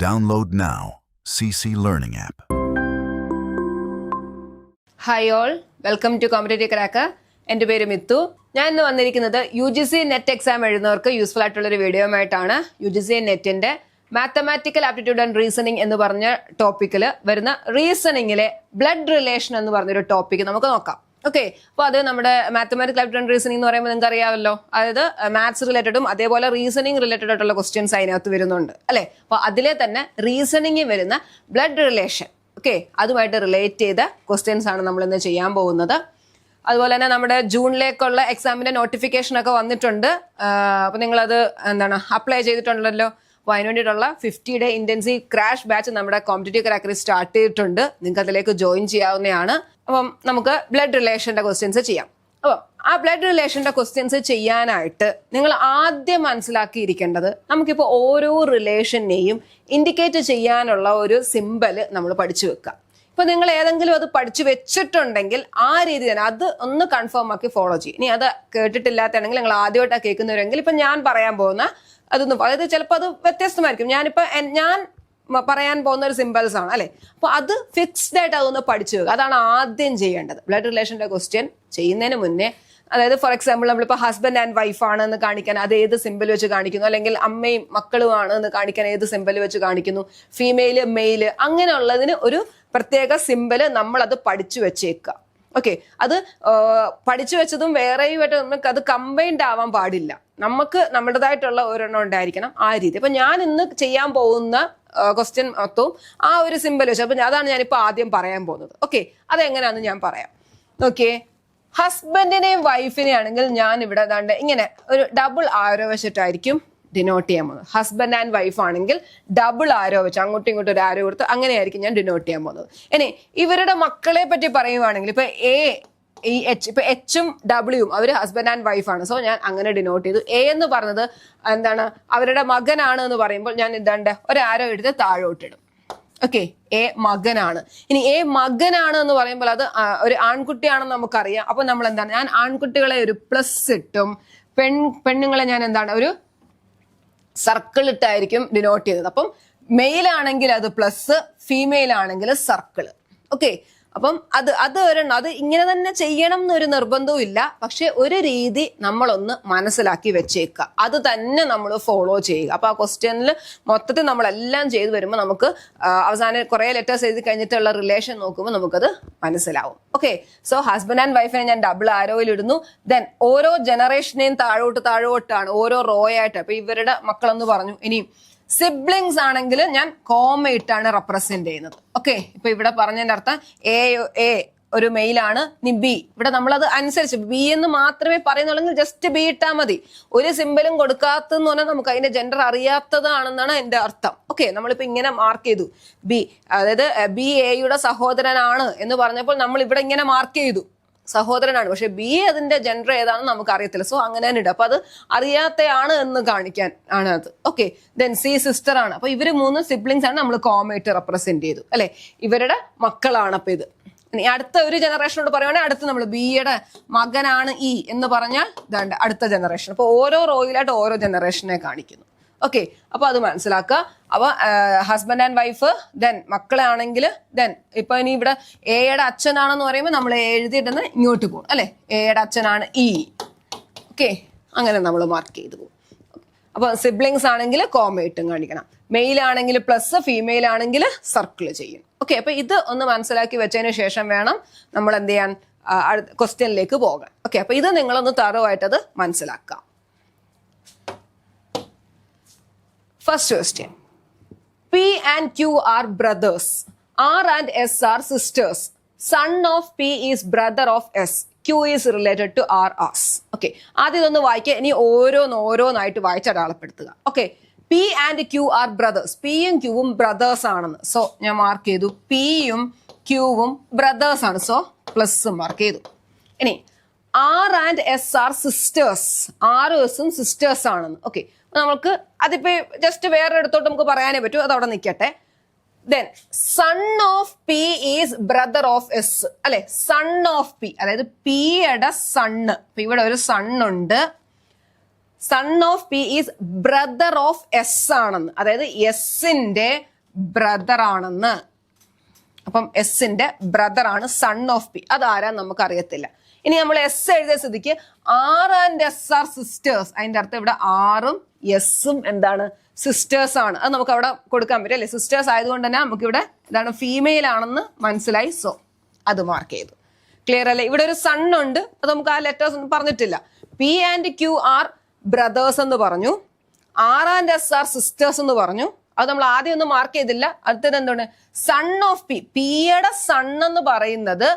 Download now. CC Learning app. Hi all, welcome to Competitive Cracker. എൻ്റെ പേര് മിത്തു. ഞാൻ ഇന്ന് വന്നിരിക്കുന്നത് UGC നെറ്റ് എക്സാം എഴുതുന്നവർക്ക് യൂസ്ഫുൾ ആയിട്ടുള്ളൊരു വീഡിയോയുമായിട്ടാണ്. UGC നെറ്റിന്റെ മാത്തമാറ്റിക്കൽ ആപ്റ്റിറ്റ്യൂഡ് ആൻഡ് റീസണിങ് എന്ന് പറഞ്ഞ ടോപ്പിക്കിൽ വരുന്ന റീസണിങ്ങിലെ ബ്ലഡ് റിലേഷൻ എന്ന് പറഞ്ഞൊരു ടോപ്പിക്ക് നമുക്ക് നോക്കാം. ഓക്കെ, അപ്പോൾ അത് നമ്മുടെ മാത്തമാറ്റിക്കൽ ആപ്റ്റിറ്റ്യൂഡ് ആൻഡ് റീസണിംഗ് എന്ന് പറയുമ്പോൾ നിങ്ങൾക്ക് അറിയാമല്ലോ, അതായത് മാത്സ് റിലേറ്റഡും അതേപോലെ റീസണിങ് റിലേറ്റഡ് ആയിട്ടുള്ള ക്വസ്റ്റ്യൻസ് അതിനകത്ത് വരുന്നുണ്ട് അല്ലേ. അപ്പോൾ അതിലെ തന്നെ റീസണിങ്ങിൽ വരുന്ന ബ്ലഡ് റിലേഷൻ, ഓക്കെ, അതുമായിട്ട് റിലേറ്റ് ചെയ്ത ക്വസ്റ്റ്യൻസ് ആണ് നമ്മൾ ഇന്ന് ചെയ്യാൻ പോകുന്നത്. അതുപോലെ തന്നെ നമ്മുടെ ജൂണിലേക്കുള്ള എക്സാമിന്റെ നോട്ടിഫിക്കേഷൻ ഒക്കെ വന്നിട്ടുണ്ട്. അപ്പോൾ നിങ്ങളത് അപ്ലൈ ചെയ്തിട്ടുണ്ടല്ലോ. അപ്പോൾ അതിന് വേണ്ടിയിട്ടുള്ള 50 ഡേ ഇന്റൻസീവ് ക്രാഷ് ബാച്ച് നമ്മുടെ കോമ്പറ്റീറ്റീവ് ക്രാക്കറിൽ സ്റ്റാർട്ട് ചെയ്തിട്ടുണ്ട്. നിങ്ങൾക്ക് അതിലേക്ക് ജോയിൻ ചെയ്യാവുന്നതാണ്. അപ്പം നമുക്ക് ബ്ലഡ് റിലേഷന്റെ ക്വസ്റ്റ്യൻസ് ചെയ്യാം. അപ്പം ആ ബ്ലഡ് റിലേഷന്റെ ക്വസ്റ്റ്യൻസ് ചെയ്യാനായിട്ട് നിങ്ങൾ ആദ്യം മനസ്സിലാക്കിയിരിക്കേണ്ടത്, നമുക്കിപ്പോൾ ഓരോ റിലേഷനെയും ഇൻഡിക്കേറ്റ് ചെയ്യാനുള്ള ഒരു സിമ്പല് നമ്മൾ പഠിച്ചു വെക്കുക. ഇപ്പൊ നിങ്ങൾ ഏതെങ്കിലും അത് പഠിച്ചു വെച്ചിട്ടുണ്ടെങ്കിൽ ആ രീതി തന്നെ അത് ഒന്ന് കൺഫേം ആക്കി ഫോളോ ചെയ്യും. ഇനി അത് കേട്ടിട്ടില്ലാത്തതാണെങ്കിൽ നിങ്ങൾ ആദ്യമായിട്ടാണ് കേൾക്കുന്നവരെങ്കിൽ ഇപ്പൊ ഞാൻ പറയാൻ പോകുന്ന അതൊന്നും, അതായത് ചിലപ്പോൾ അത് വ്യത്യസ്തമായിരിക്കും. ഞാൻ പറയാൻ പോകുന്ന ഒരു സിമ്പിൾസ് ആണ് അല്ലെ. അപ്പൊ അത് ഫിക്സ്ഡ് ആയിട്ട് അതൊന്ന് പഠിച്ചു വെക്കുക. അതാണ് ആദ്യം ചെയ്യേണ്ടത്. ബ്ലഡ് റിലേഷന്റെ ക്വസ്റ്റ്യൻ ചെയ്യുന്നതിന് മുന്നേ, അതായത് ഫോർ എക്സാമ്പിൾ നമ്മളിപ്പോൾ ഹസ്ബൻഡ് ആൻഡ് വൈഫ് ആണ് എന്ന് കാണിക്കാൻ അത് ഏത് സിമ്പിൾ വെച്ച് കാണിക്കുന്നു, അല്ലെങ്കിൽ അമ്മയും മക്കളും ആണ് എന്ന് കാണിക്കാൻ ഏത് സിമ്പിൾ വെച്ച് കാണിക്കുന്നു, ഫീമെയില് മെയില്, അങ്ങനെയുള്ളതിന് ഒരു പ്രത്യേക സിമ്പിള് നമ്മൾ അത് പഠിച്ചു വെച്ചേക്കുക. ഓക്കെ, അത് പഠിച്ചു വെച്ചതും വേറെയുമായിട്ട് നമുക്ക് അത് കമ്പൈൻഡ് ആവാൻ പാടില്ല. നമുക്ക് നമ്മുടേതായിട്ടുള്ള ഒരെണ്ണം ഉണ്ടായിരിക്കണം ആ രീതി. അപ്പൊ ഞാൻ ഇന്ന് ചെയ്യാൻ പോകുന്ന ക്വസ്റ്റ്യൻ മൊത്തവും ആ ഒരു സിമ്പിൾ വെച്ച്, അപ്പൊ അതാണ് ഞാനിപ്പോ ആദ്യം പറയാൻ പോകുന്നത്. ഓക്കെ, അതെങ്ങനെയാണെന്ന് ഞാൻ പറയാം. ഓക്കെ, ഹസ്ബൻഡിനെയും വൈഫിനെയും ആണെങ്കിൽ ഞാൻ ഇവിടെ ഏതാണ്ട് ഇങ്ങനെ ഒരു ഡബിൾ ആരോ വെച്ചിട്ടായിരിക്കും ഡിനോട്ട് ചെയ്യാൻ പോകുന്നത്. ഹസ്ബൻഡ് ആൻഡ് വൈഫ് ആണെങ്കിൽ ഡബിൾ ആരോ വെച്ച് അങ്ങോട്ടും ഇങ്ങോട്ടും ഒരു ആരോ കൊടുത്ത് അങ്ങനെയായിരിക്കും ഞാൻ ഡിനോട്ട് ചെയ്യാൻ പോകുന്നത്. ഇനി ഇവരുടെ മക്കളെ പറ്റി പറയുവാണെങ്കിൽ ഇപ്പൊ ഇപ്പൊ എച്ചും ഡബ്ല്യൂയും അവര് ഹസ്ബൻഡ് ആൻഡ് വൈഫ് ആണ്. സോ ഞാൻ അങ്ങനെ ഡിനോട്ട് ചെയ്തു. എ എന്ന് പറഞ്ഞത് അവരുടെ മകനാണ് എന്ന് പറയുമ്പോൾ ഞാൻ എന്താണ്ട് ഒരു ആരോ എടുത്ത് താഴോട്ടിടും. ഓക്കെ, എ മകനാണ്. ഇനി എ മകനാണ് എന്ന് പറയുമ്പോൾ അത് ഒരു ആൺകുട്ടിയാണെന്ന് നമുക്കറിയാം. അപ്പൊ നമ്മൾ ഞാൻ ആൺകുട്ടികളെ ഒരു പ്ലസ് ഇട്ടും പെണ്ണുങ്ങളെ ഞാൻ ഒരു സർക്കിൾ ഇട്ടായിരിക്കും ഡിനോട്ട് ചെയ്തത്. അപ്പം മെയിൽ ആണെങ്കിൽ അത് പ്ലസ്, ഫീമെയിൽ ആണെങ്കിൽ സർക്കിള്. ഓക്കെ, അപ്പം അത് ഒരെണ്ണം, അത് ഇങ്ങനെ തന്നെ ചെയ്യണം എന്നൊരു നിർബന്ധവും ഇല്ല. പക്ഷെ ഒരു രീതി നമ്മളൊന്ന് മനസ്സിലാക്കി വെച്ചേക്കുക, അത് തന്നെ നമ്മൾ ഫോളോ ചെയ്യുക. അപ്പൊ ആ ക്വസ്റ്റ്യനിൽ മൊത്തത്തിൽ നമ്മളെല്ലാം ചെയ്തു വരുമ്പോൾ നമുക്ക് അവസാനം കുറെ ലെറ്റേഴ്സ് എഴുതി കഴിഞ്ഞിട്ടുള്ള റിലേഷൻ നോക്കുമ്പോൾ നമുക്കത് മനസ്സിലാവും. ഓക്കെ, സോ ഹസ്ബൻഡ് ആൻഡ് വൈഫിനെ ഞാൻ ഡബിൾ ആരോയിൽ ഇടുന്നു. ദെൻ ഓരോ ജനറേഷനെയും താഴോട്ടാണ് ഓരോ റോ ആയിട്ട്. അപ്പൊ ഇവരുടെ മക്കളെന്ന് പറഞ്ഞു. ഇനി സിബ്ലിങ്സ് ആണെങ്കിൽ ഞാൻ കോമ ഇട്ടാണ് റെപ്രസെന്റ് ചെയ്യുന്നത്. ഓക്കെ, ഇപ്പൊ ഇവിടെ പറഞ്ഞതിന്റെ അർത്ഥം എ ഒരു മെയിലാണ്, ഇനി ബി, ഇവിടെ നമ്മളത് അനുസരിച്ച് ബി എന്ന് മാത്രമേ പറയുന്നുള്ളെങ്കിൽ ജസ്റ്റ് ബി ഇട്ടാൽ മതി. ഒരു സിമ്പിളും കൊടുക്കാത്തെന്ന് പറഞ്ഞാൽ നമുക്ക് അതിന്റെ ജെൻഡർ അറിയാത്തതാണെന്നാണ് എന്റെ അർത്ഥം. ഓക്കെ, നമ്മളിപ്പോ ഇങ്ങനെ മാർക്ക് ചെയ്തു ബി, അതായത് ബി എയുടെ സഹോദരനാണ് എന്ന് പറഞ്ഞപ്പോൾ നമ്മൾ ഇവിടെ ഇങ്ങനെ മാർക്ക് ചെയ്തു സഹോദരനാണ്. പക്ഷെ ബി അതിന്റെ ജെൻഡർ ഏതാണെന്ന് നമുക്ക് അറിയത്തില്ല. സോ അങ്ങനെ തന്നെ ഇടും. അപ്പൊ അത് അറിയാത്തയാണ് എന്ന് കാണിക്കാൻ ആണ് അത്. ഓക്കെ, ദെൻ സി സിസ്റ്റർ ആണ്. അപ്പൊ ഇവര് 3 സിബ്ലിങ്സ് ആണ് നമ്മൾ കോമയായിട്ട് റെപ്രസെന്റ് ചെയ്തു അല്ലെ, ഇവരുടെ മക്കളാണ്. അപ്പൊ ഇത് ഇനി അടുത്ത ഒരു ജനറേഷനോട് പറയുവാണെങ്കിൽ അടുത്ത് നമ്മൾ ബിയുടെ മകനാണ് ഇ എന്ന് പറഞ്ഞാൽ ഇതാണ്ട് അടുത്ത ജനറേഷൻ. അപ്പൊ ഓരോ റോയിലായിട്ട് ഓരോ ജനറേഷനെ കാണിക്കുന്നു. ഓക്കെ, അപ്പൊ അത് മനസ്സിലാക്കുക. അപ്പൊ ഹസ്ബൻഡ് ആൻഡ് വൈഫ്, ദെൻ മക്കളെ ആണെങ്കിൽ ദെൻ ഇപ്പൊ ഇനി ഇവിടെ എയുടെ അച്ഛനാണെന്ന് പറയുമ്പോൾ നമ്മൾ എഴുതിയിട്ടെന്ന് ഇങ്ങോട്ട് പോകും അല്ലെ, എയുടെ അച്ഛനാണ് ഇ. ഓക്കെ, അങ്ങനെ നമ്മൾ മാർക്ക് ചെയ്തു പോകും. അപ്പൊ സിബ്ലിങ്സ് ആണെങ്കിൽ കോമയിട്ടും കാണിക്കണം, മെയിൽ ആണെങ്കിൽ പ്ലസ്, ഫീമെയിൽ ആണെങ്കിൽ സർക്കിൾ ചെയ്യും. ഓക്കെ, അപ്പൊ ഇത് ഒന്ന് മനസ്സിലാക്കി വെച്ചതിന് ശേഷം വേണം നമ്മൾ എന്ത് ചെയ്യാൻ ക്വസ്റ്റ്യനിലേക്ക് പോകാൻ. ഓക്കെ, അപ്പൊ ഇത് നിങ്ങളൊന്ന് തറവായിട്ടത് മനസ്സിലാക്കാം. First question. P and Q are brothers. R and S are sisters. Son of P is brother of S. Q is related to R as. Okay. ആദ്യം ഇതൊന്ന് വായിക്കുക. ഇനി ഓരോന്നായിട്ട് വായിച്ച് അടയാളപ്പെടുത്തുക. Okay, P and Q are brothers. P യും Qവും brothers ആണെന്ന്. So ഞാൻ മാർക്ക് ചെയ്തു. P യും Qവും brothers ആണ്. സോ പ്ലസ് മാർക്ക് ചെയ്തു. ഇനി R and S are sisters. R ഉം സിസ്റ്റേഴ്സ് ആണെന്ന്. ഓക്കെ, നമുക്ക് അതിപ്പോ ജസ്റ്റ് വേറെ എടുത്തോട്ട് നമുക്ക് പറയാനേ പറ്റൂ, അത് അവിടെ നിൽക്കട്ടെ. Then son of P is brother of S അല്ലെ. സൺ ഓഫ് പി അതായത് പിയുടെ സണ്ണ്, ഇവിടെ ഒരു സണ്ണുണ്ട്, son of P is brother of S ആണെന്ന്, അതായത് എസിന്റെ ബ്രദർ ആണെന്ന്. അപ്പം എസിന്റെ ബ്രദർ ആണ് സൺ ഓഫ് പി. അതാരാ നമുക്ക് അറിയത്തില്ല. ഇനി നമ്മൾ എസ് എഴുതിയ സ്ഥിതിക്ക് R and S are sisters. അതിന്റെ അർത്ഥം ഇവിടെ ആറും എസും എന്താണ്, സിസ്റ്റേഴ്സ് ആണ്. അത് നമുക്ക് അവിടെ കൊടുക്കാൻ പറ്റും അല്ലെ. സിസ്റ്റേഴ്സ് ആയതുകൊണ്ട് തന്നെ നമുക്ക് ഇവിടെ എന്താണ്, ഫീമെയിൽ ആണെന്ന് മനസ്സിലായി. സോ അത് മാർക്ക് ചെയ്തു. ക്ലിയർ അല്ലേ? ഇവിടെ ഒരു സൺ ഉണ്ട്, അത് നമുക്ക് ആ ലെറ്റേഴ്സ് ഒന്നും പറഞ്ഞിട്ടില്ല. P and Q are brothers എന്ന് പറഞ്ഞു, R and S are sisters എന്ന് പറഞ്ഞു. അത് നമ്മൾ ആദ്യം ഒന്നും മാർക്ക് ചെയ്തില്ല. അടുത്തത് എന്താണ്, സൺ ഓഫ് പി. പിയുടെ സൺ എന്ന് പറയുന്നത്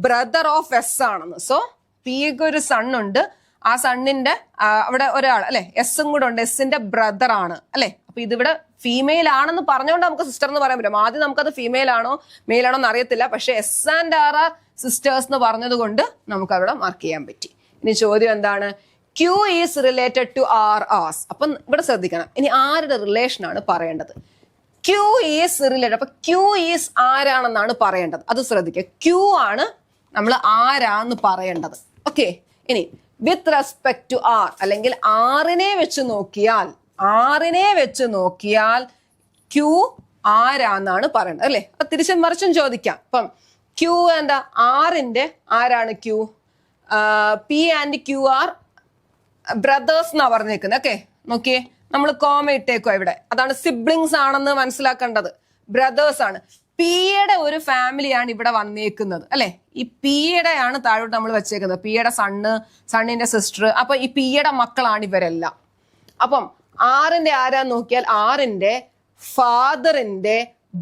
ബ്രദർ ഓഫ് എസ് ആണെന്ന്. സോ പിക്ക് ഒരു സൺ ഉണ്ട്, ആ സണ്ണിന്റെ അവിടെ ഒരാൾ അല്ലെ, എസും കൂടെ ഉണ്ട്, എസിന്റെ ബ്രദർ ആണ് അല്ലെ. അപ്പൊ ഇതിവിടെ ഫീമെയിൽ ആണെന്ന് പറഞ്ഞുകൊണ്ട് നമുക്ക് സിസ്റ്റർ എന്ന് പറയാൻ പറ്റും. ആദ്യം നമുക്കത് ഫീമെയിൽ ആണോ മെയിൽ ആണോ എന്ന് അറിയത്തില്ല, പക്ഷെ S and R are sisters എന്ന് പറഞ്ഞത് കൊണ്ട് നമുക്ക് അവിടെ മാർക്ക് ചെയ്യാൻ പറ്റി. ഇനി ചോദ്യം എന്താണ്, Q is related to R as. അപ്പൊ ഇവിടെ ശ്രദ്ധിക്കണം, ഇനി ആരുടെ റിലേഷൻ ആണ് പറയേണ്ടത്. ക്യൂ ഈസ് റിലേറ്റഡ്, അപ്പൊ ക്യൂ ഈസ് ആരാണെന്നാണ് പറയേണ്ടത്. അത് ശ്രദ്ധിക്കുക, ക്യൂ ആണ് നമ്മൾ ആരാന്ന് പറയേണ്ടത്. ഓക്കെ, ഇനി വിത്ത് റെസ്പെക്ട് ടു ആർ, അല്ലെങ്കിൽ ആറിനെ വെച്ച് നോക്കിയാൽ ക്യൂ ആരാന്നാണ് പറയേണ്ടത് അല്ലെ. അപ്പൊ തിരിച്ചും മറിച്ചും ചോദിക്കാം. ഇപ്പം ക്യൂ എന്താ, ആറിന്റെ ആരാണ് Q, P and Q are brothers എന്നാ പറഞ്ഞേക്കുന്നത്. ഓക്കെ, നോക്കിയേ, നമ്മൾ കോമ ഇട്ടേക്കോ ഇവിടെ, അതാണ് സിബ്ലിങ്സ് ആണെന്ന് മനസ്സിലാക്കേണ്ടത്. ബ്രദേഴ്സ് ആണ്. പിയുടെ ഒരു ഫാമിലിയാണ് ഇവിടെ വന്നേക്കുന്നത് അല്ലെ. ഈ പിയുടെ ആണ് താഴോട്ട് നമ്മൾ വെച്ചേക്കുന്നത്, പിയുടെ സണ്ണിന്റെ സിസ്റ്റർ. അപ്പൊ ഈ പിയുടെ മക്കളാണ് ഇവരെല്ലാം. അപ്പം ആറിന്റെ ആരാന്ന് നോക്കിയാൽ ആറിന്റെ ഫാദറിന്റെ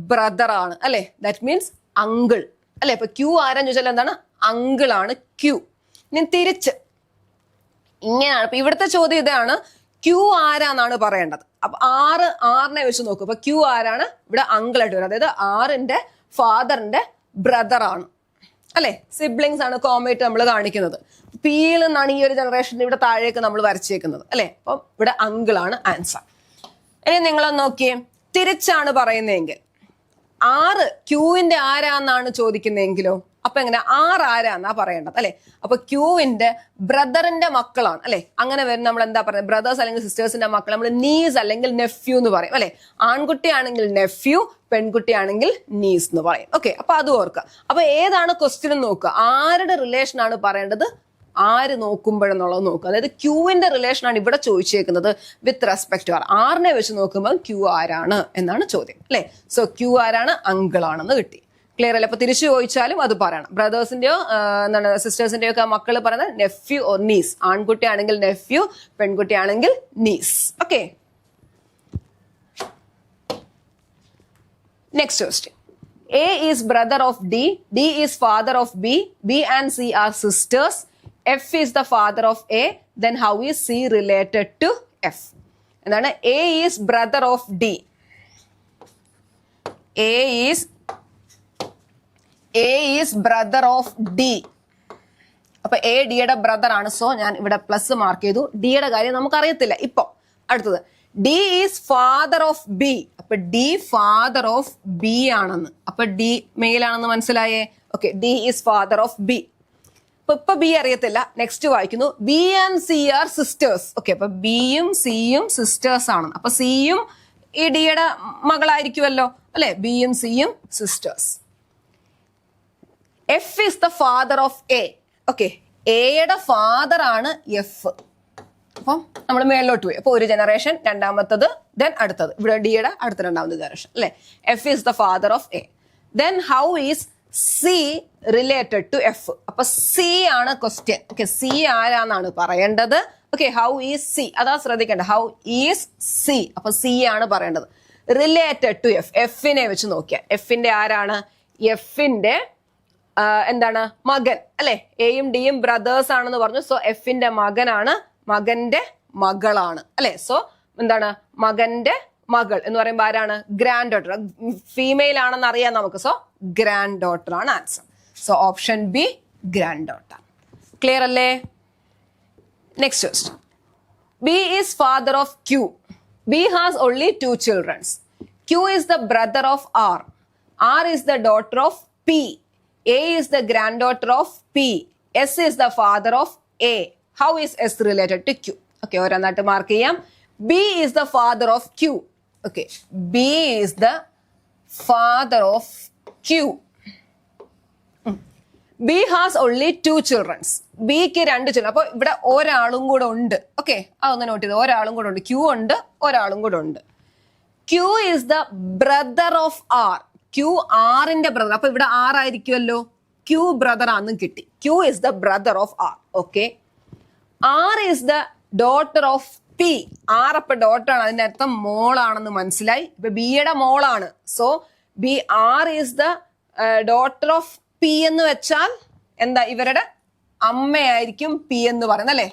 ബ്രദർ ആണ് അല്ലെ. ദാറ്റ് മീൻസ് അങ്കിൾ അല്ലെ. ഇപ്പൊ ക്യൂ ആരാന്ന് ചോദിച്ചാൽ എന്താണ്, അങ്കിൾ ആണ് ക്യൂ. ഇനി തിരിച്ച് ഇങ്ങനെയാണ്. അപ്പൊ ഇവിടുത്തെ ചോദ്യം ഇതാണ്, ക്യൂ ആരാന്നാണ് പറയേണ്ടത്. അപ്പൊ ആറിനെ വെച്ച് നോക്കും. അപ്പൊ ക്യൂ ആരാണ്, ഇവിടെ അങ്കിൾ ആയിട്ട് വരും, അതായത് ആറിന്റെ ഫാദറിന്റെ ബ്രദർ ആണ് അല്ലെ. സിബ്ലിങ്സ് ആണ് കോമേറ്റ് നമ്മൾ കാണിക്കുന്നത്. പിയിൽ നിന്നാണ് ഈ ഒരു ജനറേഷൻ ഇവിടെ താഴേക്ക് നമ്മൾ വരച്ചേക്കുന്നത് അല്ലെ. അപ്പം ഇവിടെ അങ്കിൾ ആണ് ആൻസർ. ഇനി നിങ്ങളൊന്ന് നോക്കിയേ, തിരിച്ചാണ് പറയുന്നതെങ്കിൽ ആറ് ക്യൂവിന്റെ ആരാന്നാണ് ചോദിക്കുന്നതെങ്കിലോ, അപ്പൊ എങ്ങനെ ആരാന്നാ പറയേണ്ടത് അല്ലെ. അപ്പൊ ക്യൂവിന്റെ ബ്രദറിന്റെ മക്കളാണ് അല്ലെ. അങ്ങനെ വരുന്ന നമ്മൾ എന്താ പറയുന്നത്, ബ്രദേഴ്സ് അല്ലെങ്കിൽ സിസ്റ്റേഴ്സിന്റെ മക്കൾ നമ്മൾ നീസ് അല്ലെങ്കിൽ നെഫ്യൂ എന്ന് പറയും അല്ലെ. ആൺകുട്ടിയാണെങ്കിൽ നെഫ്യൂ, പെൺകുട്ടിയാണെങ്കിൽ നീസ് എന്ന് പറയും. ഓക്കെ, അപ്പൊ അത് ഓർക്കുക. അപ്പൊ ഏതാണ് ക്വസ്റ്റ്യൻ എന്ന് നോക്കുക, ആരുടെ റിലേഷൻ ആണ് പറയേണ്ടത്, ആര് നോക്കുമ്പോഴെന്നുള്ളത് നോക്കുക. അതായത് ക്യൂവിന്റെ റിലേഷൻ ആണ് ഇവിടെ ചോദിച്ചേക്കുന്നത് വിത്ത് റെസ്പെക്ട് ടു ആർ. ആറിനെ വെച്ച് നോക്കുമ്പോൾ ക്യൂ ആരാണ് എന്നാണ് ചോദ്യം അല്ലെ. സോ ക്യൂ ആരാണ്, അങ്കിൾ ആണെന്ന് കിട്ടി. ക്ലിയർ അല്ലേ? അപ്പൊ തിരിച്ചു ചോദിച്ചാലും അത് പറയണം. ബ്രദേഴ്സിന്റെയോ എന്താണ് സിസ്റ്റേഴ്സിന്റെയോ ഒക്കെ മക്കൾ പറയുന്നത് നെഫ്യൂ ഓർ നീസ്. ആൺകുട്ടി ആണെങ്കിൽ നെഫ്യൂ, പെൺകുട്ടി ആണെങ്കിൽ niece. Okay, next question. A is brother of D, D is father of B, B and C are sisters, F is the father of A, then how is C related to F? എന്താണ്, A is brother of D. A is brother of D. അപ്പൊ A ഡിയുടെ brother ആണ്. So ഞാൻ ഇവിടെ plus mark ചെയ്തു. ഡിയുടെ കാര്യം നമുക്കറിയത്തില്ല ഇപ്പൊ. അടുത്തത് D is father of B. അപ്പൊ ഡി ഫാദർ ഓഫ് ബി ആണെന്ന്. അപ്പൊ ഡി മെയിൽ ആണെന്ന് മനസ്സിലായേ. Okay, D is father of B. ഇപ്പൊ ബി അറിയത്തില്ല. നെക്സ്റ്റ് വായിക്കുന്നു, B and C are sisters. Okay, അപ്പൊ ബിയും സിയും സിസ്റ്റേഴ്സ് ആണ്. അപ്പൊ സിയും ഈ ഡിയുടെ മകളായിരിക്കുമല്ലോ അല്ലെ. ബിയും സിയും sisters. F is the father of A. Okay, എയുടെ ഫാദർ ആണ് എഫ്. അപ്പം നമ്മൾ മേളിലോട്ട് പോയി. അപ്പൊ ഒരു ജനറേഷൻ, രണ്ടാമത്തത്, ദെൻ അടുത്തത്. ഇവിടെ ഡിയുടെ അടുത്ത രണ്ടാമത്തെ ജനറേഷൻ അല്ലെ. F is the father of A. Then how is C related to F. അപ്പൊ സി ആണ് ക്വസ്റ്റ്യൻ. ഓക്കെ, സി ആരാന്നാണ് പറയേണ്ടത്. ഓക്കെ, ഹൗ ഈസ് സി, അതാ ശ്രദ്ധിക്കേണ്ടത്. ഹൗ ഈസ് സി, അപ്പൊ സി ആണ് പറയേണ്ടത്. റിലേറ്റഡ് ടു എഫ്, എഫിനെ വെച്ച് നോക്കിയാൽ എഫിന്റെ ആരാണ്, എഫിന്റെ എന്താണ്, മകൻ അല്ലെ. എയും ഡിയും ബ്രദേഴ്സ് ആണെന്ന് പറഞ്ഞു. സോ എഫിന്റെ മകനാണ്, മകന്റെ മകളാണ് അല്ലെ. സോ എന്താണ്, മകന്റെ മകൾ എന്ന് പറയുമ്പോൾ ആരാണ്, ഗ്രാൻഡ് ഡോട്ടർ. ഫീമെയിൽ ആണെന്ന് അറിയാം നമുക്ക്. സോ ഗ്രാൻഡ് ഡോട്ടർ ആണ് answer. So option B, granddaughter. Clear അല്ലേ? Next question. B is father of Q. B has only 2 children. Q is the brother of R. R is the daughter of P. A is the granddaughter of P. S is the father of A. How is S related to Q? Okay, ഓരോന്നായിട്ട് mark ചെയ്യാം. B is the father of Q. Okay, B is the father of Q. B has only 2 childrens. ബിക്ക് 2 children. അപ്പൊ ഇവിടെ ഒരാളും കൂടെ ഉണ്ട്. Okay, അതൊന്ന് not ചെയ്ത്, ഒരാളും കൂടെ ഉണ്ട്. ക്യൂ ഉണ്ട്, ഒരാളും കൂടെ ഉണ്ട്. Q is the brother of R. Q ആറിന്റെ ബ്രദർ. അപ്പൊ ഇവിടെ ആറായിരിക്കുമല്ലോ, ക്യൂ ബ്രദർ ആണെന്ന് കിട്ടി. Q is the brother of R. Okay, R is the daughter of P. R അപ്പൊ ഡോട്ടർ ആണ്, അതിന്റെ അർത്ഥം മോളാണെന്ന് മനസ്സിലായി. ഇപ്പൊ ബിയുടെ മോളാണ്. So B R is the daughter of P എന്ന് വെച്ചാൽ എന്താ, ഇവരുടെ അമ്മയായിരിക്കും പി എന്ന് പറയുന്നത് അല്ലേ.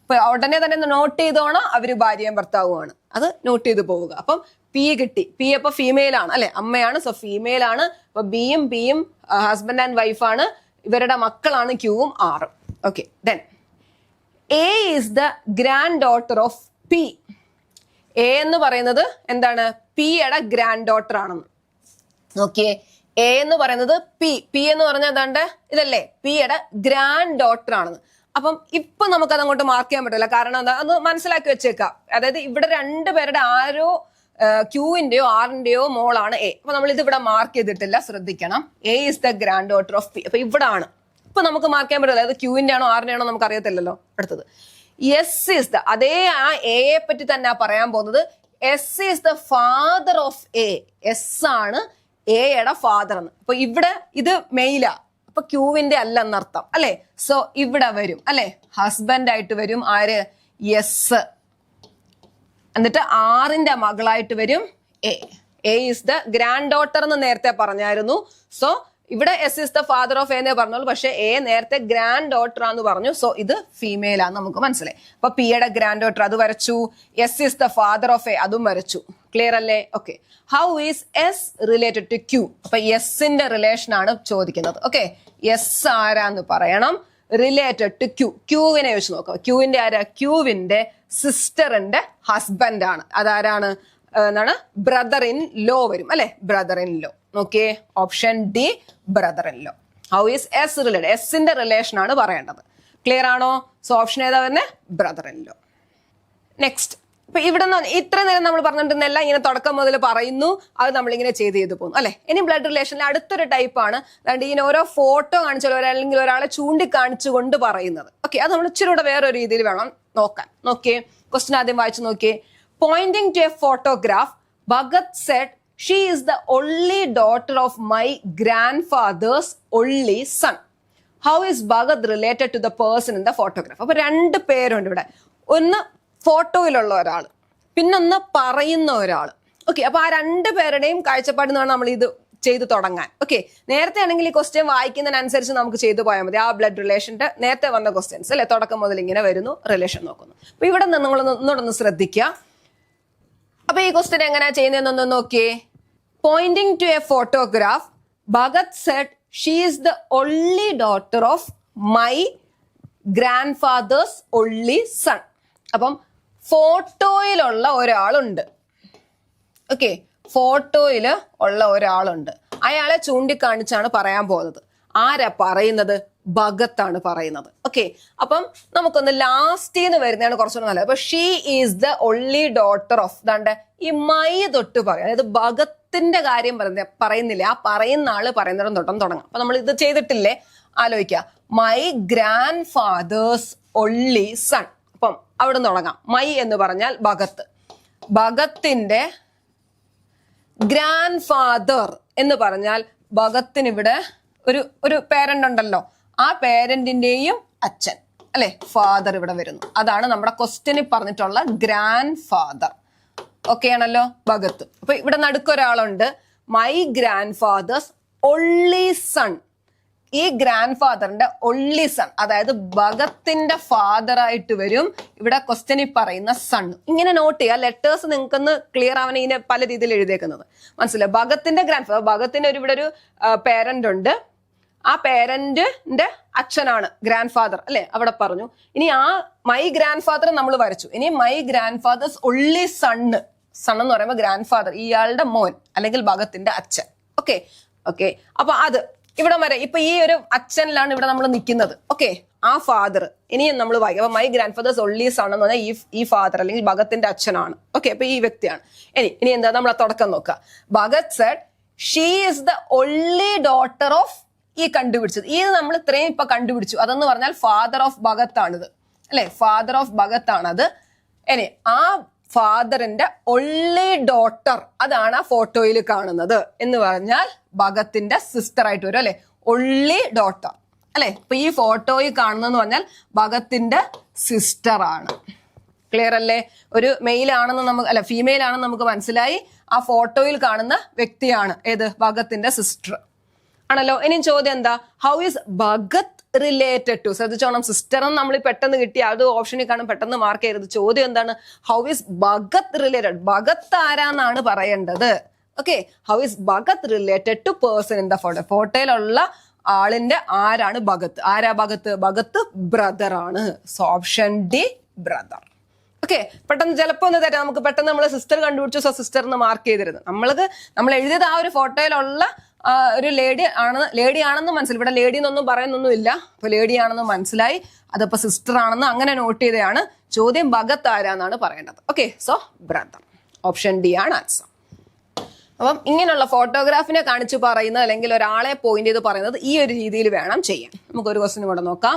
ഇപ്പൊ ഉടനെ തന്നെ നോട്ട് ചെയ്തോണം, അവര് ഭാര്യയും ഭർത്താവുമാണ്. അത് നോട്ട് ചെയ്ത് പോവുക. അപ്പം പി കിട്ടി. പി അപ്പൊ ഫീമെയിൽ ആണ് അല്ലെ, അമ്മയാണ്. സോ ഫീമെയിൽ ആണ്. അപ്പൊ ബിയും പിയും ഹസ്ബൻഡ് ആൻഡ് വൈഫാണ്. ഇവരുടെ മക്കളാണ് ക്യൂവും ആറും. Okay, then A is the grand daughter of P. A എന്ന് പറയുന്നത് എന്താണ്, പിയുടെ ഗ്രാൻഡ് ഡോട്ടർ ആണെന്ന്. ഓക്കെ, എ എന്ന് പറയുന്നത് പി എന്ന് പറഞ്ഞാൽ ഏതാണ്ട് ഇതല്ലേ, പിയുടെ ഗ്രാൻഡ് ഡോട്ടർ ആണെന്ന്. അപ്പം ഇപ്പൊ നമുക്കത് അങ്ങോട്ട് മാർക്ക് ചെയ്യാൻ പറ്റില്ല. കാരണം എന്താ, അത് മനസ്സിലാക്കി വെച്ചേക്കാം. അതായത് ഇവിടെ 2 പേരുടെ ആരോ ക്യൂവിന്റെയോ ആറിന്റെയോ മോളാണ് എ. അപ്പൊ നമ്മൾ ഇത് ഇവിടെ മാർക്ക് ചെയ്തിട്ടില്ല, ശ്രദ്ധിക്കണം. A is the grand daughter of P. അപ്പൊ ഇവിടെ ആണ് ഇപ്പൊ നമുക്ക് മാർക്ക് ചെയ്യാൻ പറ്റില്ല. അതായത് ക്യൂവിന്റെ ആണോ ആറിന്റെ ആണോ നമുക്ക് അറിയത്തില്ലല്ലോ. അടുത്തത് എസ് ഈസ് ദ, അതേ ആ എയെ പറ്റി തന്നെ പറയാൻ പോകുന്നത്. S is the father of A. S ആണ് എയുടെ ഫാദർ എന്ന്. അപ്പൊ ഇവിടെ ഇത് മെയിലാ, അപ്പൊ ക്യൂവിന്റെ അല്ല എന്നർത്ഥം അല്ലെ. സോ ഇവിടെ വരും അല്ലെ, ഹസ്ബൻഡ് ആയിട്ട് വരും ആര്, എസ്. എന്നിട്ട് ആറിന്റെ മകളായിട്ട് വരും A. A is the grand daughter എന്ന് നേരത്തെ പറഞ്ഞായിരുന്നു. സോ ഇവിടെ S is the father of A എന്നേ പറഞ്ഞോളൂ. പക്ഷെ എ നേരത്തെ ഗ്രാൻഡ് ഡോട്ടർ ആന്ന് പറഞ്ഞു. സോ ഇത് ഫീമെയിൽ ആന്ന് നമുക്ക് മനസ്സിലായി. അപ്പൊ പിയുടെ ഗ്രാൻഡ് ഡോട്ടർ അത് വരച്ചു. S is the father of A അതും വരച്ചു. ക്ലിയർ അല്ലേ? Okay, how is S related to Q? അപ്പൊ എസിന്റെ റിലേഷൻ ആണ് ചോദിക്കുന്നത്. ഓക്കെ, എസ് ആരാന്ന് പറയണം, റിലേറ്റഡ് ടു ക്യൂ. ക്യൂവിനെ വെച്ച് നോക്കാം. ക്യൂവിന്റെ ആരാ, ക്യൂവിന്റെ സിസ്റ്ററിന്റെ ഹസ്ബൻഡ് ആണ്. അതാരാണ് എന്താണ്, ബ്രദർ ഇൻ ലോ വരും അല്ലെ, ബ്രദർ ഇൻ ലോ. നോക്കിയേ, option D brother in law. How is S related, എസിന്റെ റിലേഷൻ ആണ് പറയേണ്ടത്. ക്ലിയർ ആണോ? സോ ഓപ്ഷൻ ഏതാ വരുന്നത്, ബ്രദർ ഇൻ ലോ. നെക്സ്റ്റ്, ഇപ്പൊ ഇവിടെ ഇത്ര നേരം നമ്മൾ പറഞ്ഞിട്ടുണ്ടെല്ലാം ഇങ്ങനെ തുടക്കം മുതൽ പറയുന്നു, അത് നമ്മളിങ്ങനെ ചെയ്ത് പോകുന്നു അല്ലെ. ഇനി ബ്ലഡ് റിലേഷനിൽ അടുത്തൊരു ടൈപ്പ് ആണ്, അതാണ്ട് ഇങ്ങനെ ഓരോ ഫോട്ടോ കാണിച്ചാലോ അല്ലെങ്കിൽ ഒരാളെ ചൂണ്ടിക്കാണിച്ചുകൊണ്ട് പറയുന്നത്. ഓക്കെ, അത് നമ്മൾ ഇച്ചിരി കൂടെ വേറൊരു രീതിയിൽ വേണം നോക്കാൻ. നോക്കിയേ, ക്വസ്റ്റ്യൻ ആദ്യം വായിച്ചു നോക്കിയേ. Pointing to a photograph, Bhagat said she is the only daughter of my grandfather's only son. How is Bhagat related to the person in the photograph? അപ്പൊ 2 പേരുണ്ട് ഇവിടെ. ഒന്ന് ഫോട്ടോയിലുള്ള ഒരാൾ, പിന്നൊന്ന് പറയുന്ന ഒരാൾ. ഓക്കെ, അപ്പൊ ആ 2 പേരുടെയും കാഴ്ചപ്പാടിൽ നിന്നാണ് നമ്മൾ ഇത് ചെയ്ത് തുടങ്ങാൻ. ഓക്കെ, നേരത്തെ ആണെങ്കിൽ ഈ ക്വസ്റ്റ്യൻ വായിക്കുന്നതിനനുസരിച്ച് നമുക്ക് ചെയ്തു പോയാൽ മതി. ആ ബ്ലഡ് റിലേഷന്റെ നേരത്തെ വന്ന ക്വസ്റ്റ്യൻസ് അല്ലെ, തുടക്കം മുതൽ ഇങ്ങനെ വരുന്നു, റിലേഷൻ നോക്കുന്നു. അപ്പൊ ഇവിടെ നിന്ന് നിങ്ങൾ ഒന്നുകൂടെ ശ്രദ്ധിക്കുക. അപ്പൊ ഈ ക്വസ്റ്റ്യൻ എങ്ങനെയാ ചെയ്യുന്നതെന്നൊന്ന് നോക്കിയേ. Pointing to a photograph, Bhagat said she is the only daughter of my grandfather's only son. അപ്പം ഫോട്ടോയിലുള്ള ഒരാളുണ്ട്. ഓക്കെ, ഫോട്ടോയില് ഉള്ള ഒരാളുണ്ട്. അയാളെ ചൂണ്ടിക്കാണിച്ചാണ് പറയാൻ പോകുന്നത്. ആരാ പറയുന്നത്? ഭഗത്താണ് പറയുന്നത്. ഓക്കെ, അപ്പം നമുക്കൊന്ന് ലാസ്റ്റിന്ന് വരുന്നതാണ് കുറച്ചുകൂടെ നല്ലത്. അപ്പൊ she is the only daughter of, ദാണ്ട് ഈ മൈ തൊട്ട് പറയും. അതായത് ഭഗത്തിന്റെ കാര്യം പറയുന്നില്ല, ആ പറയുന്ന ആള് പറയുന്നിടം തൊട്ടും തുടങ്ങാം. അപ്പൊ നമ്മൾ ഇത് ചെയ്തിട്ടില്ലേ, ആലോചിക്കുക. My grandfather's only son. അപ്പം അവിടെ നിന്ന് തുടങ്ങാം. മൈ എന്ന് പറഞ്ഞാൽ ഭഗത്ത്, ഭഗത്തിന്റെ ഗ്രാൻഡ് ഫാദർ എന്ന് പറഞ്ഞാൽ ഭഗത്തിന് ഇവിടെ ഒരു പേരന്റ് ഉണ്ടല്ലോ, ആ പേരന്റിന്റെയും അച്ഛൻ അല്ലെ, ഫാദർ ഇവിടെ വരുന്നു. അതാണ് നമ്മുടെ ക്വസ്റ്റ്യനിൽ പറഞ്ഞിട്ടുള്ള ഗ്രാൻഡ് ഫാദർ. ഓക്കെ ആണല്ലോ, ഭഗത്ത്. അപ്പൊ ഇവിടെ നടുക്കൊരാളുണ്ട്, my grandfather's only son. ഈ ഗ്രാൻഡ് ഫാദറിന്റെ ഒൺലി സൺ, അതായത് ഭഗത്തിന്റെ ഫാദർ ആയിട്ട് വരും ഇവിടെ ക്വസ്റ്റ്യനിൽ പറയുന്ന സൺ. ഇങ്ങനെ നോട്ട് ചെയ്യുക. ലെറ്റേഴ്സ് നിങ്ങൾക്കൊന്ന് ക്ലിയർ ആവാൻ ഇങ്ങനെ പല രീതിയിൽ എഴുതിയേക്കുന്നത് മനസ്സിലായി. ഭഗത്തിന്റെ ഗ്രാൻഡ് ഫാദർ, ഭഗത്തിന്റെ ഇവിടെ ഒരു പേരന്റ് ഉണ്ട്. ആ പേരന്റിന്റെ അച്ഛനാണ് ഗ്രാൻഡ് ഫാദർ അല്ലെ, അവിടെ പറഞ്ഞു. ഇനി ആ മൈ ഗ്രാൻഡ് ഫാദർ നമ്മൾ വരച്ചു. ഇനി my grandfather's only son. Son എന്ന് പറയുമ്പോൾ ഗ്രാൻഡ് ഫാദർ, ഇയാളുടെ മോൻ അല്ലെങ്കിൽ ഭഗത്തിന്റെ അച്ഛൻ. ഓക്കെ, അപ്പൊ അത് ഇവിടെ വരെ ഇപ്പൊ ഈ ഒരു അച്ഛനിലാണ് ഇവിടെ നമ്മൾ നിൽക്കുന്നത്. ഓക്കെ, ആ ഫാദർ ഇനിയും നമ്മൾ വായിക്കും. അപ്പൊ my grandfather's only son എന്ന് പറഞ്ഞാൽ ഈ ഫാദർ അല്ലെങ്കിൽ ഭഗത്തിന്റെ അച്ഛനാണ്. ഓക്കെ, അപ്പൊ ഈ വ്യക്തിയാണ്. ഇനി എന്താ നമ്മൾ ആ തുടക്കം നോക്കുക. Bhagat said she is the only daughter of ഈ കണ്ടുപിടിച്ചത്. ഈ നമ്മൾ ഇത്രയും ഇപ്പൊ കണ്ടുപിടിച്ചു. അതെന്ന് പറഞ്ഞാൽ ഫാദർ ഓഫ് ഭഗത് ആണിത് അല്ലെ, ഫാദർ ഓഫ് ഭഗത് ആണത്. ഇനി ആ ഫാദറിന്റെ ഒൺലി ഡോട്ടർ അതാണ് ആ ഫോട്ടോയിൽ കാണുന്നത് എന്ന് പറഞ്ഞാൽ ഭഗത്തിന്റെ സിസ്റ്റർ ആയിട്ട് വരും അല്ലെ, ഒൺലി ഡോട്ടർ അല്ലെ. ഇപ്പൊ ഈ ഫോട്ടോയിൽ കാണുന്നതെന്ന് പറഞ്ഞാൽ ഭഗത്തിന്റെ സിസ്റ്റർ ആണ്. ക്ലിയർ അല്ലേ? ഒരു മെയിൽ ആണെന്ന് നമുക്ക് അല്ല ഫീമെയിൽ ആണെന്ന് നമുക്ക് മനസ്സിലായി. ആ ഫോട്ടോയിൽ കാണുന്ന വ്യക്തിയാണ് ഏത്, ഭഗത്തിന്റെ സിസ്റ്റർ ആണല്ലോ. ഇനി ചോദ്യം എന്താ, how is Bhagat related to? ശ്രദ്ധിച്ചോണം, സിസ്റ്റർ എന്ന് നമ്മൾ പെട്ടെന്ന് കിട്ടി, അത് ഓപ്ഷനിൽ കാണും, പെട്ടെന്ന് മാർക്ക് ചെയ്യരുത്. ചോദ്യം എന്താണ്, how is Bhagat related? Bhagat ആരാന്നാണ് പറയേണ്ടത്. Okay, how is Bhagat related to person in the photo? ഫോട്ടോയിലുള്ള ആളിന്റെ ആരാണ് ഭഗത്? ആരാ ഭഗത്? ഭഗത് ബ്രദർ ആണ്. So option D brother. Okay, പെട്ടെന്ന് ചിലപ്പോൾ ഒന്ന് തരാം, നമുക്ക് പെട്ടെന്ന് നമ്മൾ സിസ്റ്റർ കണ്ടുപിടിച്ചു, സോ സിസ്റ്റർ എന്ന് മാർക്ക് ചെയ്തിരുന്നു. നമ്മൾ എഴുതിയത് ആ ഒരു ഫോട്ടോയിലുള്ള ഒരു ലേഡി ആണെന്ന് മനസ്സിലായി. ഇവിടെ ലേഡി എന്നൊന്നും പറയുന്നൊന്നും ഇല്ല, അപ്പൊ ലേഡി ആണെന്ന് മനസ്സിലായി. അതപ്പോ സിസ്റ്റർ ആണെന്ന് അങ്ങനെ നോട്ട് ചെയ്തതാണ്. ചോദ്യം ഭഗത് ആരാന്നാണ് പറയേണ്ടത്. Okay, so brother. Option D ആണ് ആൻസർ. അപ്പം ഇങ്ങനെയുള്ള ഫോട്ടോഗ്രാഫിനെ കാണിച്ച് പറയുന്നത് അല്ലെങ്കിൽ ഒരാളെ പോയിന്റ് ചെയ്ത് പറയുന്നത് ഈ ഒരു രീതിയിൽ വേണം ചെയ്യാൻ. നമുക്കൊരു ക്വസ്റ്റ്യൻ കൂടെ നോക്കാം.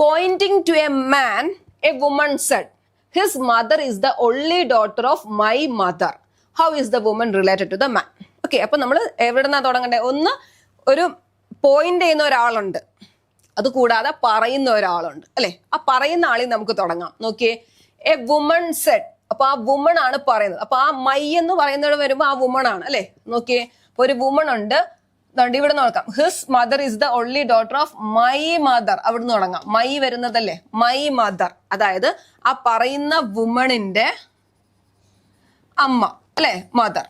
Pointing to a man, a woman said his mother is the only daughter of my mother. How is the woman related to the man? Okay, അപ്പൊ നമ്മൾ എവിടെന്നാ തുടങ്ങണ്ടേ? ഒന്ന്, ഒരു പോയിന്റ് ചെയ്യുന്ന ഒരാളുണ്ട്, അത് കൂടാതെ പറയുന്ന ഒരാളുണ്ട് അല്ലെ. ആ പറയുന്ന ആളിൽ നമുക്ക് തുടങ്ങാം. നോക്കിയേ, എ വുമൺ സെഡ്, അപ്പൊ ആ വുമൺ ആണ് പറയുന്നത്. അപ്പൊ ആ മൈ എന്ന് പറയുന്നത് വരുമ്പോ ആ വുമൺ ആണ് അല്ലെ. നോക്കിയേ, അപ്പൊ ഒരു വുമൺ ഉണ്ട്, ഇവിടെ നോക്കാം. His mother is the only daughter of my mother. അവിടുന്ന് തുടങ്ങാം. മൈ വരുന്നതല്ലേ, മൈ മദർ, അതായത് ആ പറയുന്ന വുമണിന്റെ അമ്മ അല്ലെ, മദർ.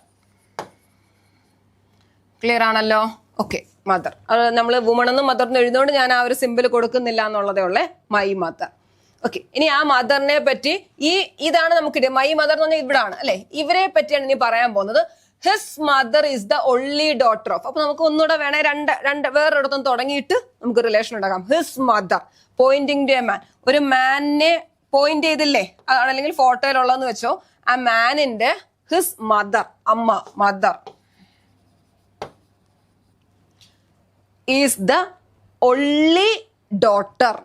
ക്ലിയർ ആണല്ലോ? Okay, mother. അത് നമ്മൾ വുമൺ എന്നും മദറിന് എഴുതുകൊണ്ട് ഞാൻ ആ ഒരു സിമ്പിൾ കൊടുക്കുന്നില്ല എന്നുള്ളതേ ഉള്ളേ, മൈ മദർ. ഓക്കെ, ഇനി ആ മദറിനെ പറ്റി ഇതാണ് നമുക്ക് മൈ മദർ എന്ന് പറഞ്ഞാൽ ഇവിടാണ് അല്ലെ. ഇവരെ പറ്റിയാണ് ഇനി പറയാൻ പോകുന്നത്. His mother is the only daughter of. അപ്പൊ നമുക്ക് ഒന്നുകൂടെ വേണേ രണ്ട് വേറൊരിടത്തും തുടങ്ങിയിട്ട് നമുക്ക് റിലേഷൻ ഉണ്ടാക്കാം. His mother pointing to a man, ഒരു മാനിനെ പോയിന്റ് ചെയ്തില്ലേ, അതാണ് അല്ലെങ്കിൽ ഫോട്ടോയിലുള്ളതെന്ന് വെച്ചോ. ആ മാനിന്റെ ഹിസ് മദർ, അമ്മ, mother is the only daughter.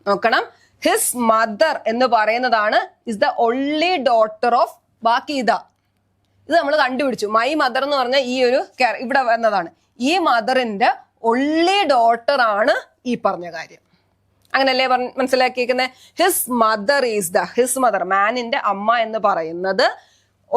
നോക്കണം, ഹിസ് മദർ എന്ന് പറയുന്നതാണ് is the only daughter of. ബാക്കി ഇത് നമ്മൾ കണ്ടുപിടിച്ചു. മൈ മദർ എന്ന് പറഞ്ഞാൽ ഈ ഒരു ഇവിടെ വരുന്നതാണ്. ഈ മദറിന്റെ ഓൺലി ഡോട്ടർ ആണ് ഈ പറഞ്ഞ കാര്യം. അങ്ങനല്ലേ മനസ്സിലാക്കിയിരിക്കുന്നത്? His mother is the, his mother മാനിന്റെ അമ്മ എന്ന് പറയുന്നത്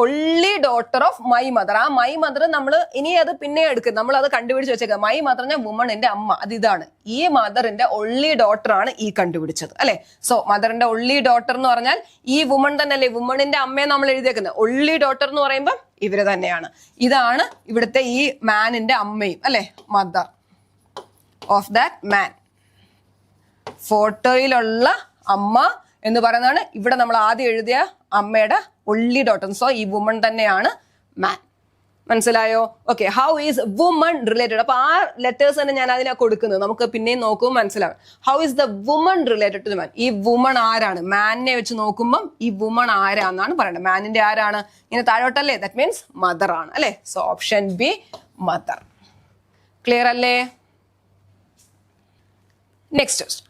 only daughter of my mother. ആ മൈ മദർ നമ്മൾ ഇനി അത് പിന്നെ എടുക്കും, നമ്മൾ അത് കണ്ടുപിടിച്ച് വെച്ചേക്കാം. മൈ മദർ പറഞ്ഞ വുമണിന്റെ അമ്മ, അത് ഇതാണ്. ഈ മദറിന്റെ ഒൺലി ഡോട്ടർ ആണ് ഈ കണ്ടുപിടിച്ചത് അല്ലെ. സോ മദറിന്റെ ഒൺലി ഡോട്ടർ എന്ന് പറഞ്ഞാൽ ഈ വുമൺ തന്നെ അല്ലേ, വുമണിന്റെ അമ്മയെ നമ്മൾ എഴുതിയേക്കുന്നത്. ഒൺലി ഡോട്ടർ എന്ന് പറയുമ്പോൾ ഇവര് തന്നെയാണ്. ഇതാണ് ഇവിടുത്തെ ഈ മാനിന്റെ അമ്മയും അല്ലെ, മദർ ഓഫ് ദാറ്റ് മാൻ. ഫോട്ടോയിലുള്ള അമ്മ എന്ന് പറയുന്നതാണ് ഇവിടെ നമ്മൾ ആദ്യം എഴുതിയ അമ്മയുടെ ഒൺലി ഡോട്ടർ. സോ ഈ വുമൺ തന്നെയാണ് മാൻ. മനസ്സിലായോ? Okay, how is woman related? അപ്പൊ ആ ലെറ്റേഴ്സ് തന്നെ ഞാൻ അതിനാ കൊടുക്കുന്നത്, നമുക്ക് പിന്നെയും നോക്കുമ്പോൾ മനസ്സിലാവും. How is the woman related to the man? ഈ വുമൺ ആരാണ്? മാനിനെ വെച്ച് നോക്കുമ്പോൾ ഈ വുമൺ ആരാന്നാണ് പറയുന്നത്. മാനിന്റെ ആരാണ്? ഇങ്ങനെ താഴോട്ടല്ലേ, ദാറ്റ് മീൻസ് മദർ ആണ് അല്ലെ. So option B mother. Clear അല്ലേ? Next question.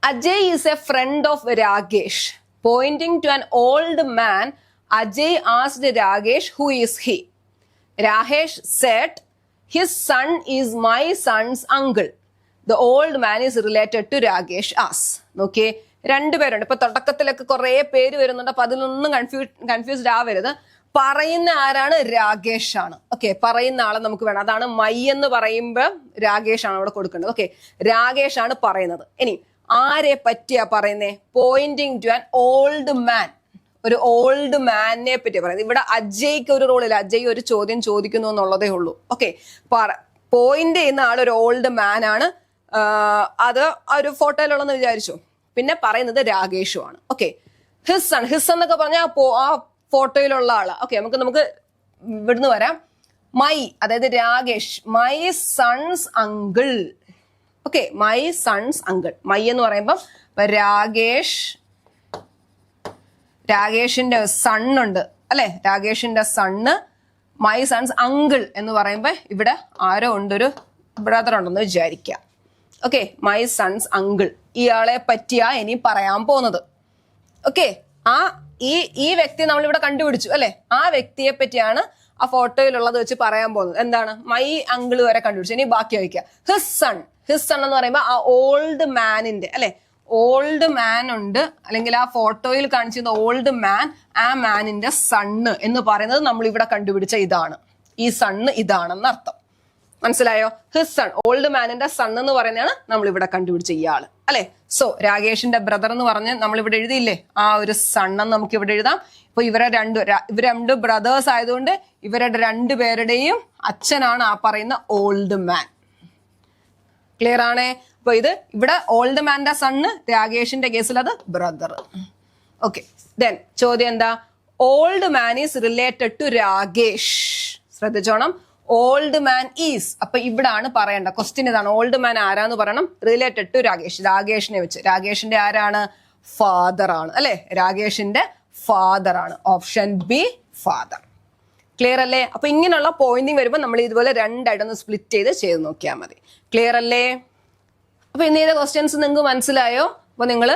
Ajay is a friend of Ragesh. Pointing to an old man, Ajay asked Ragesh, who is he? Ragesh said, his son is my son's uncle. The old man is related to Ragesh as. Okay, രണ്ടുപേരുണ്ട്. ഇപ്പൊ തുടക്കത്തിലൊക്കെ കുറെ പേര് വരുന്നുണ്ട്, അപ്പൊ അതിലൊന്നും confused ആവരുത്. പറയുന്ന ആരാണ്? രാകേഷ് ആണ്. ഓക്കെ, പറയുന്ന ആളെ നമുക്ക് വേണം. അതാണ് മൈ എന്ന് പറയുമ്പോൾ രാകേഷ് ആണ് അവിടെ കൊടുക്കേണ്ടത്. ഓക്കെ, രാകേഷ് ആണ് പറയുന്നത്. ഇനി ആരെ പറ്റിയാ പറയുന്നേ? Pointing to an old man, ഒരു ഓൾഡ് മാനിനെ പറ്റിയാ പറയുന്നത്. ഇവിടെ അജയ്ക്ക് ഒരു റോളില്ല, അജയ് ഒരു ചോദ്യം ചോദിക്കുന്നു എന്നുള്ളതേ ഉള്ളൂ. ഓക്കെ, പോയിന്റ് ചെയ്യുന്ന ആൾ ഒരു ഓൾഡ് മാൻ ആണ്. അത് ഒരു ഫോട്ടോയിലുള്ളതെന്ന് വിചാരിച്ചു. പിന്നെ പറയുന്നത് രാകേഷും ആണ്. ഓക്കെ, ഹിസ് സൺ, ഹിസ് എന്നൊക്കെ പറഞ്ഞാൽ ആ ഫോട്ടോയിലുള്ള ആള്. ഓക്കെ, നമുക്ക് ഇവിടുന്ന് വരാം. മൈ, അതായത് Rakesh, my sons uncle. Okay, my sons uncle. My എന്ന് പറയുമ്പം രാകേഷിന്റെ സണ്ണുണ്ട് അല്ലെ, രാകേഷിന്റെ സണ്ണ്. മൈ സൺസ് അങ്കിൾ എന്ന് പറയുമ്പോൾ ഇവിടെ ആരോ ഉണ്ട്, ഒരു ബ്രദർ ഉണ്ടെന്ന് വിചാരിക്കുക. ഓക്കെ, മൈ സൺസ് അങ്കിൾ, ഇയാളെ പറ്റിയാ ഇനി പറയാൻ പോകുന്നത്. ഓക്കെ, ഈ വ്യക്തി നമ്മളിവിടെ കണ്ടുപിടിച്ചു അല്ലെ, ആ വ്യക്തിയെ പറ്റിയാണ് ആ ഫോട്ടോയിലുള്ളത് വെച്ച് പറയാൻ പോകുന്നത്. എന്താണ്? മൈ അങ്കിൾ വരെ കണ്ടുപിടിച്ചു. ഇനി ബാക്കി വയ്ക്കുക. ഹിസ് സൺ എന്ന് പറയുമ്പോൾ ആ ഓൾഡ് മാനിന്റെ അല്ലെ, ഓൾഡ് മാൻ ഉണ്ട്, അല്ലെങ്കിൽ ആ ഫോട്ടോയിൽ കാണിച്ചിരുന്ന ഓൾഡ് മാൻ, ആ മാനിന്റെ സണ്ണ് എന്ന് പറയുന്നത് നമ്മൾ ഇവിടെ കണ്ടുപിടിച്ച ഇതാണ്. ഈ സണ്ണ് ഇതാണെന്ന് അർത്ഥം. മനസ്സിലായോ? ഹിസ് സൺ, ഓൾഡ് മാനിന്റെ സൺ എന്ന് പറയുന്നതാണ് നമ്മൾ ഇവിടെ കണ്ടുപിടിച്ച ഇയാള് അല്ലെ. സോ രാകേഷിന്റെ ബ്രദർ എന്ന് പറഞ്ഞ് നമ്മൾ ഇവിടെ എഴുതിയില്ലേ, ആ ഒരു സണ്ണെന്ന് നമുക്ക് ഇവിടെ എഴുതാം. ഇപ്പൊ ഇവർ രണ്ട് ബ്രദേഴ്സ് ആയതുകൊണ്ട് ഇവരുടെ രണ്ടുപേരുടെയും അച്ഛനാണ് ആ പറയുന്ന ഓൾഡ് മാൻ. ക്ലിയർ ആണേ? അപ്പൊ ഇത് ഇവിടെ ഓൾഡ് മാന്റെ സണ്ണ്, രാകേഷിന്റെ കേസിൽ അത് ബ്രദർ. ഓക്കെ, ദെൻ ചോദ്യം എന്താ? Old man is related to Rakesh. ശ്രദ്ധിച്ചോണം, ഓൾഡ് മാൻ ഈസ്. അപ്പൊ ഇവിടാണ് പറയേണ്ട ക്വസ്റ്റ്യൻ ഇതാണ്. ഓൾഡ് മാൻ ആരാന്ന് പറയണം? റിലേറ്റഡ് ടു രാകേഷ്, രാകേഷിനെ വെച്ച്. രാകേഷിന്റെ ആരാണ്? ഫാദർ ആണ് അല്ലെ, രാകേഷിന്റെ ഫാദർ ആണ്. Option B, father. ക്ലിയർ അല്ലേ? അപ്പൊ ഇങ്ങനെയുള്ള പോയിന്റിങ് വരുമ്പോൾ നമ്മൾ ഇതുപോലെ രണ്ടായിട്ടൊന്ന് സ്പ്ലിറ്റ് ചെയ്ത് നോക്കിയാൽ മതി. ക്ലിയർ അല്ലേ? അപ്പൊ ഇന്ന് ചെയ്ത ക്വസ്റ്റ്യൻസ് നിങ്ങൾക്ക് മനസ്സിലായോ? അപ്പൊ നിങ്ങൾ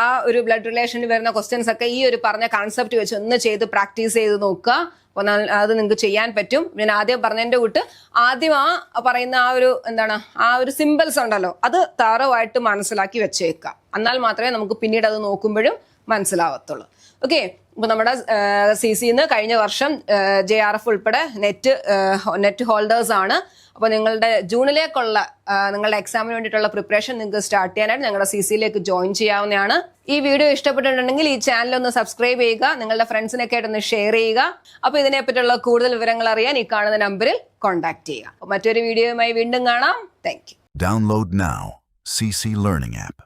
ആ ഒരു ബ്ലഡ് റിലേഷനിൽ വരുന്ന ക്വസ്റ്റ്യൻസ് ഒക്കെ ഈ ഒരു പറഞ്ഞ കൺസെപ്റ്റ് വെച്ച് ഒന്ന് ചെയ്ത് പ്രാക്ടീസ് ചെയ്ത് നോക്കുക. അപ്പൊ അത് നിങ്ങൾക്ക് ചെയ്യാൻ പറ്റും. ഞാൻ ആദ്യം പറഞ്ഞതിന്റെ കൂട്ട് ആദ്യം ആ പറയുന്ന ആ ഒരു എന്താണ്, ആ ഒരു സിമ്പിൾസ് ഉണ്ടല്ലോ, അത് താറവായിട്ട് മനസ്സിലാക്കി വെച്ചേക്കാം. എന്നാൽ മാത്രമേ നമുക്ക് പിന്നീട് അത് നോക്കുമ്പോഴും മനസ്സിലാവത്തുള്ളൂ. ഓക്കെ, ഇപ്പൊ നമ്മുടെ CC കഴിഞ്ഞ വർഷം JRF ഉൾപ്പെടെ നെറ്റ് ഹോൾഡേഴ്സ് ആണ്. അപ്പൊ നിങ്ങളുടെ ജൂണിലേക്കുള്ള നിങ്ങളുടെ എക്സാമിന് വേണ്ടിയിട്ടുള്ള പ്രിപ്പറേഷൻ നിങ്ങൾക്ക് സ്റ്റാർട്ട് ചെയ്യാനായിട്ട് ഞങ്ങളുടെ CCയിലേക്ക് ജോയിൻ ചെയ്യാവുന്നതാണ്. ഈ വീഡിയോ ഇഷ്ടപ്പെട്ടിട്ടുണ്ടെങ്കിൽ ഈ ചാനൽ ഒന്ന് സബ്സ്ക്രൈബ് ചെയ്യുക, നിങ്ങളുടെ ഫ്രണ്ട്സിനൊക്കെ ആയിട്ടൊന്ന് ഷെയർ ചെയ്യുക. അപ്പൊ ഇതിനെപ്പറ്റിയുള്ള കൂടുതൽ വിവരങ്ങൾ അറിയാൻ ഈ കാണുന്ന നമ്പറിൽ കോൺടാക്ട് ചെയ്യുക. മറ്റൊരു വീഡിയോയുമായി വീണ്ടും കാണാം. Thank you. Download now. CC Learning App.